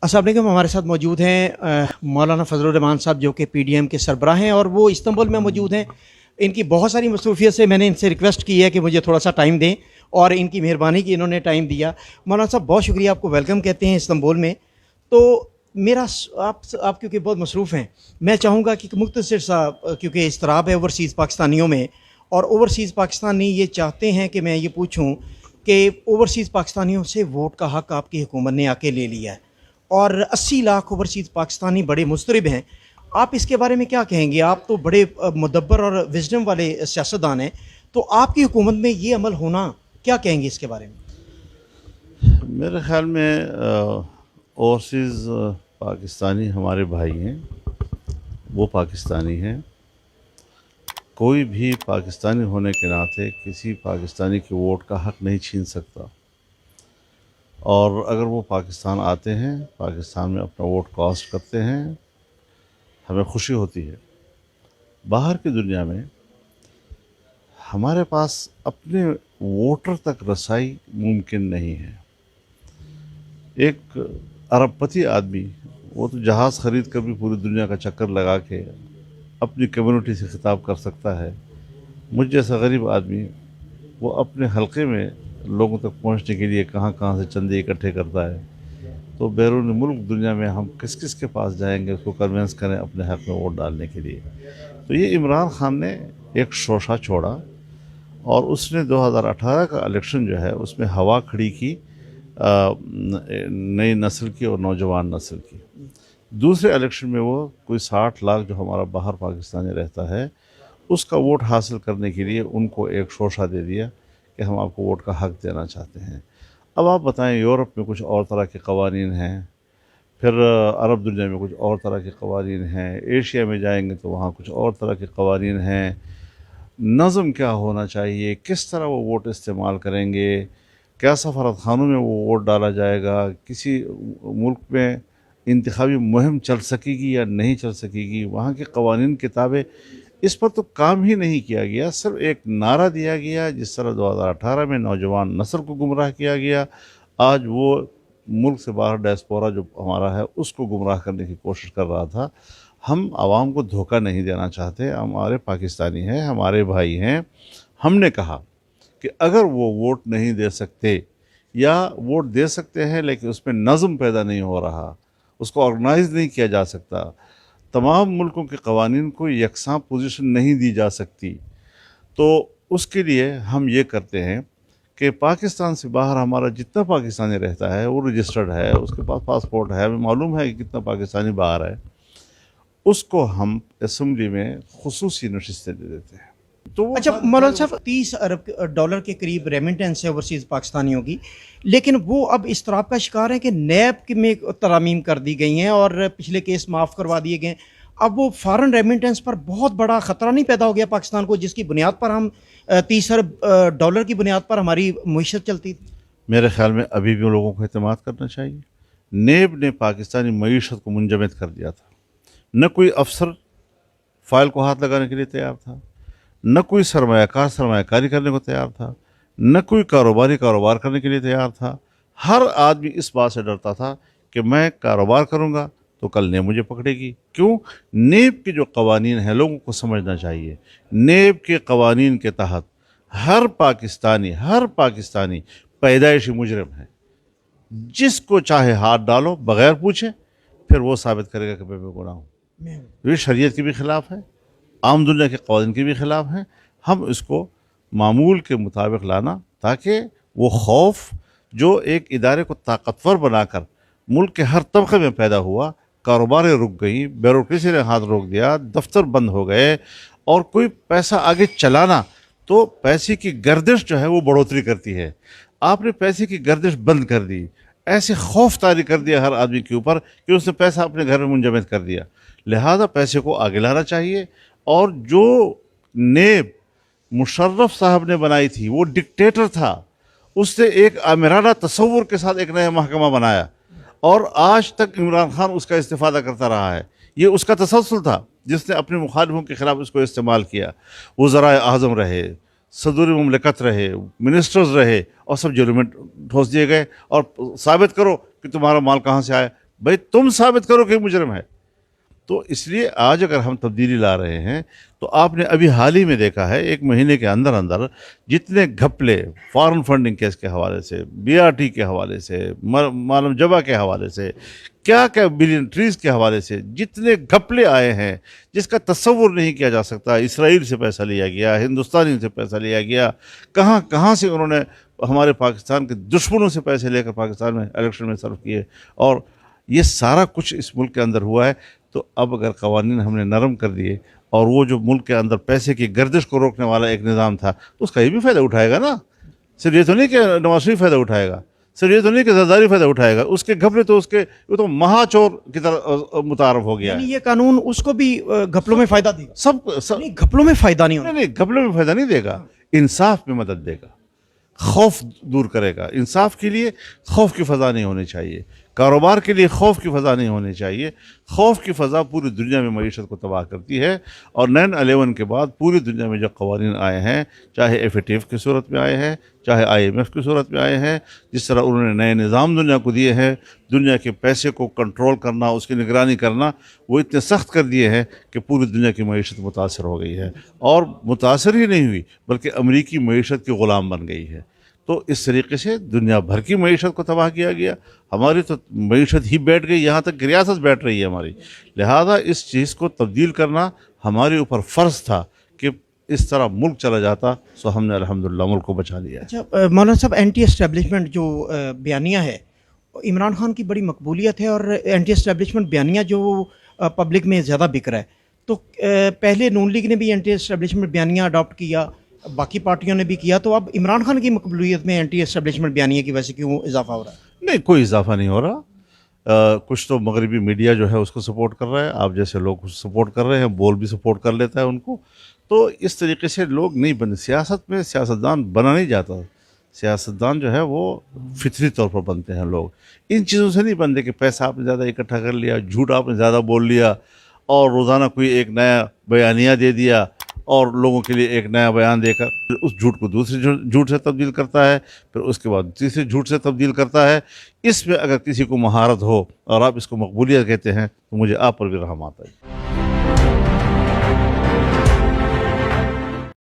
अस्सलाम वालेकुम। हमारे साथ मौजूद हैं मौलाना फजलुर रहमान साहब, जो कि पीडीएम के सरबराह हैं और वो इस्तांबुल में मौजूद हैं। इनकी बहुत सारी मसरूफियत से मैंने इनसे रिक्वेस्ट की है कि मुझे थोड़ा सा टाइम दें और इनकी मेहरबानी की इन्होंने टाइम दिया। मौलाना साहब, बहुत शुक्रिया, आपको वेलकम कहते हैं इस्तांबुल में। तो मेरा आप क्योंकि बहुत मसरूफ़ हैं, मैं चाहूँगा कि मुख्तसर सा, क्योंकि इस्तराब है ओवरसीज़ पाकिस्तानियों में, और ओवरसीज़ पाकिस्तानी ये चाहते हैं कि मैं ये पूछूँ कि ओवरसीज़ पाकिस्तानियों से वोट का हक़ आपकी हुकूमत ने आके ले लिया है और 80 लाख ओवरसीज़ पाकिस्तानी बड़े मुस्तरिब हैं। आप इसके बारे में क्या कहेंगे? आप तो बड़े मुदब्बर और विज़डम वाले सियासतदान हैं, तो आपकी हुकूमत में ये अमल होना, क्या कहेंगे इसके बारे में? मेरे ख़्याल में ओवरसीज़ पाकिस्तानी हमारे भाई हैं, वो पाकिस्तानी हैं। कोई भी पाकिस्तानी होने के नाते किसी पाकिस्तानी के वोट का हक़ नहीं छीन सकता, और अगर वो पाकिस्तान आते हैं, पाकिस्तान में अपना वोट कास्ट करते हैं, हमें खुशी होती है। बाहर की दुनिया में हमारे पास अपने वोटर तक रसाई मुमकिन नहीं है। एक अरबपति आदमी, वो तो जहाज़ ख़रीद कर भी पूरी दुनिया का चक्कर लगा के अपनी कम्युनिटी से खिताब कर सकता है। मुझ जैसा गरीब आदमी, वो अपने हलके में लोगों तक पहुंचने के लिए कहाँ कहाँ से चंदे इकट्ठे करता है। तो बैरून मुल्क दुनिया में हम किस किस के पास जाएंगे उसको कन्विंस करें अपने हक़ में वोट डालने के लिए। तो ये इमरान खान ने एक शोशा छोड़ा और उसने 2018 का इलेक्शन जो है उसमें हवा खड़ी की नई नस्ल की और नौजवान नस्ल की। दूसरे इलेक्शन में वो कोई 60 लाख जो हमारा बाहर पाकिस्तानी रहता है, उसका वोट हासिल करने के लिए उनको एक शोशा दे दिया कि हम आपको वोट का हक़ देना चाहते हैं। अब आप बताएं, यूरोप में कुछ और तरह के कवानीन हैं, फिर अरब दुनिया में कुछ और तरह के कवानीन हैं, एशिया में जाएंगे तो वहाँ कुछ और तरह के कवानीन हैं। नज़म क्या होना चाहिए, किस तरह वो वोट इस्तेमाल करेंगे, क्या सफारत खानों में वो वोट डाला जाएगा, किसी मुल्क में इंतखाबी मुहिम चल सकेगी या नहीं चल सकेगी, वहाँ के कवानीन किताबें, इस पर तो काम ही नहीं किया गया। सिर्फ एक नारा दिया गया, जिस तरह 2018 में नौजवान नस्ल को गुमराह किया गया, आज वो मुल्क से बाहर डायस्पोरा जो हमारा है उसको गुमराह करने की कोशिश कर रहा था। हम आवाम को धोखा नहीं देना चाहते, हमारे पाकिस्तानी हैं, हमारे भाई हैं। हमने कहा कि अगर वो वोट नहीं दे सकते या वोट दे सकते हैं लेकिन उसमें नज़म पैदा नहीं हो रहा, उसको ऑर्गेनाइज नहीं किया जा सकता, तमाम मुल्कों के कवानीन को यकसां पोजीशन नहीं दी जा सकती, तो उसके लिए हम ये करते हैं कि पाकिस्तान से बाहर हमारा जितना पाकिस्तानी रहता है वो रजिस्टर्ड है, उसके पास पासपोर्ट है, हमें मालूम है कि कितना पाकिस्तानी बाहर है, उसको हम असम्बली में खुसूसी नशिस्तें दे देते हैं। तो अच्छा मौलाना साहब, 30 अरब डॉलर के करीब रेमिटेंस है ओवरसीज़ पाकिस्तानियों की, लेकिन वो अब इस तरह का शिकार है कि नैब में तरामीम कर दी गई हैं और पिछले केस माफ़ करवा दिए गए। अब वो फ़ॉरेन रेमिटेंस पर बहुत बड़ा ख़तरा नहीं पैदा हो गया पाकिस्तान को, जिसकी बुनियाद पर हम 30 अरब डॉलर की बुनियाद पर हमारी मईशत चलती थी? मेरे ख्याल में अभी भी लोगों को एतमाद करना चाहिए। नेब ने पाकिस्तानी मईशत को मुंजमद कर दिया था। न कोई अफसर फ़ाइल को हाथ लगाने के लिए तैयार था, न कोई सरमायाकार सरमायाकारी करने को तैयार था, न कोई कारोबारी कारोबार करने के लिए तैयार था। हर आदमी इस बात से डरता था कि मैं कारोबार करूँगा तो कल नेब मुझे पकड़ेगी। क्यों? नेब के जो कवानीन हैं लोगों को समझना चाहिए। नेब के कवानीन के तहत हर पाकिस्तानी पैदाइशी मुजरिम है। जिसको चाहे हाथ डालो बग़ैर पूछे, फिर वो साबित करेगा कि मैं बेगुनाह हूँ। ये शरीयत के भी ख़िलाफ़ है, आम दुनिया के क़वानीन के भी ख़िलाफ़ हैं। हम इसको मामूल के मुताबिक लाना, ताकि वो खौफ जो एक इदारे को ताकतवर बनाकर मुल्क के हर तबके में पैदा हुआ, कारोबारें रुक गई, ब्यूरोक्रेसी ने हाथ रोक दिया, दफ्तर बंद हो गए, और कोई पैसा आगे चलाना तो पैसे की गर्दिश जो है वो बढ़ोतरी करती है। आपने पैसे की गर्दिश बंद कर दी, ऐसे खौफ तारी कर दिया हर आदमी के ऊपर कि उसने पैसा अपने घर में मुंजमद कर दिया। लिहाजा पैसे को आगे लाना चाहिए। और जो नेब मुशर्रफ साहब ने बनाई थी, वो डिक्टेटर था, उसने एक आमिराना तसव्वुर के साथ एक नया महकमा बनाया, और आज तक इमरान खान उसका इस्तेफादा करता रहा है। ये उसका तसलसल था जिसने अपने मुखालिफों के ख़िलाफ़ इसको इस्तेमाल किया। वज़राए आज़म रहे, सदर मुमलिकत रहे, मिनिस्टर्स रहे, और सब जेलों में ठोस दिए गए। और साबित करो कि तुम्हारा माल कहाँ से आया, भाई तुम साबित करो कि मुजरिम है। तो इसलिए आज अगर हम तब्दीली ला रहे हैं तो आपने अभी हाल ही में देखा है, एक महीने के अंदर अंदर जितने घपले फॉरेन फंडिंग केस के हवाले से, बीआरटी के हवाले से, मालूम जबा के हवाले से, क्या क्या बिलियन ट्रीज के हवाले से जितने घपले आए हैं जिसका तस्वुर नहीं किया जा सकता। इसराइल से पैसा लिया गया, हिंदुस्तानी से पैसा लिया गया, कहाँ कहाँ से उन्होंने हमारे पाकिस्तान के दुश्मनों से पैसे लेकर पाकिस्तान में इलेक्शन में सर्व किए, और ये सारा कुछ इस मुल्क के अंदर हुआ है। तो अब अगर कवानीन हमने नरम कर दिए और वो जो मुल्क के अंदर पैसे की गर्दिश को रोकने वाला एक निज़ाम था, तो उसका ये भी फ़ायदा उठाएगा ना। सिर्फ ये तो नहीं कि नवाज शरीफ फ़ायदा उठाएगा, सिर्फ ये तो नहीं कि जरदारी फ़ायदा उठाएगा, उसके घपले तो उसके वो तो महाचोर की तरह मुतारफ हो गया है। यानी ये कानून उसको भी घपलों में फ़ायदा देगा? सब नहीं, घपलों में फ़ायदा नहीं होगा। नहीं, घपले में फ़ायदा नहीं देगा, इंसाफ में मदद देगा, खौफ दूर करेगा। इंसाफ के लिए खौफ की फ़ज़ा नहीं होनी चाहिए, कारोबार के लिए खौफ की फ़ज़ा नहीं होनी चाहिए। खौफ की फ़ज़ा पूरी दुनिया में मईशत को तबाह करती है। और 9/11 के बाद पूरी दुनिया में जो क़वानीन आए हैं, चाहे FATF की सूरत में आए हैं, चाहे IMF की सूरत में आए हैं, जिस तरह उन्होंने नए निज़ाम दुनिया को दिए हैं, दुनिया के पैसे को कंट्रोल करना, उसकी निगरानी करना, वो इतने सख्त कर दिए हैं कि पूरी दुनिया की मईशत मुतासर हो गई है। और मुतासर ही नहीं हुई बल्कि अमरीकी मईशत की ग़ुलाम बन गई है। तो इस तरीके से दुनिया भर की मईशत को तबाह किया गया। हमारी तो मईशत ही बैठ गई, यहाँ तक कि रियासत बैठ रही है हमारी। लिहाजा इस चीज़ को तब्दील करना हमारे ऊपर फ़र्ज़ था कि इस तरह मुल्क चला जाता, सो हमने अल्हम्दुलिल्लाह मुल्क को बचा लिया। अच्छा मौलाना साहब, एंटी एस्टेब्लिशमेंट जो बयानिया है, इमरान खान की बड़ी मकबूलियत है और एंटी एस्टेब्लिशमेंट बयानिया जो पब्लिक में ज़्यादा बिक रहा है, तो पहले नून लीग ने भी एंटी एस्टेब्लिशमेंट बयानिया अडॉप्ट किया, बाकी पार्टियों ने भी किया, तो अब इमरान खान की मकबूलियत में एंटी एस्टेब्लिशमेंट बयानिया की वजह से क्यों इजाफा हो रहा है? नहीं, कोई इजाफा नहीं हो रहा। कुछ तो मगरबी मीडिया जो है उसको सपोर्ट कर रहा है, आप जैसे लोग सपोर्ट कर रहे हैं, बोल भी सपोर्ट कर लेता है उनको। तो इस तरीके से लोग नहीं बने। सियासत में सियासतदान बना नहीं जाता, सियासतदान जो है वो फितरी तौर पर बनते हैं लोग। इन चीज़ों से नहीं बनते कि पैसा आपने ज़्यादा इकट्ठा कर लिया, झूठ आपने ज़्यादा बोल लिया और रोज़ाना कोई एक नया बयानिया दे दिया और लोगों के लिए एक नया बयान देकर उस झूठ को दूसरे झूठ से तब्दील करता है, फिर उसके बाद तीसरे झूठ से तब्दील करता है। इसमें अगर किसी को महारत हो और आप इसको मकबूलियत कहते हैं तो मुझे आप पर भी रहम आता है।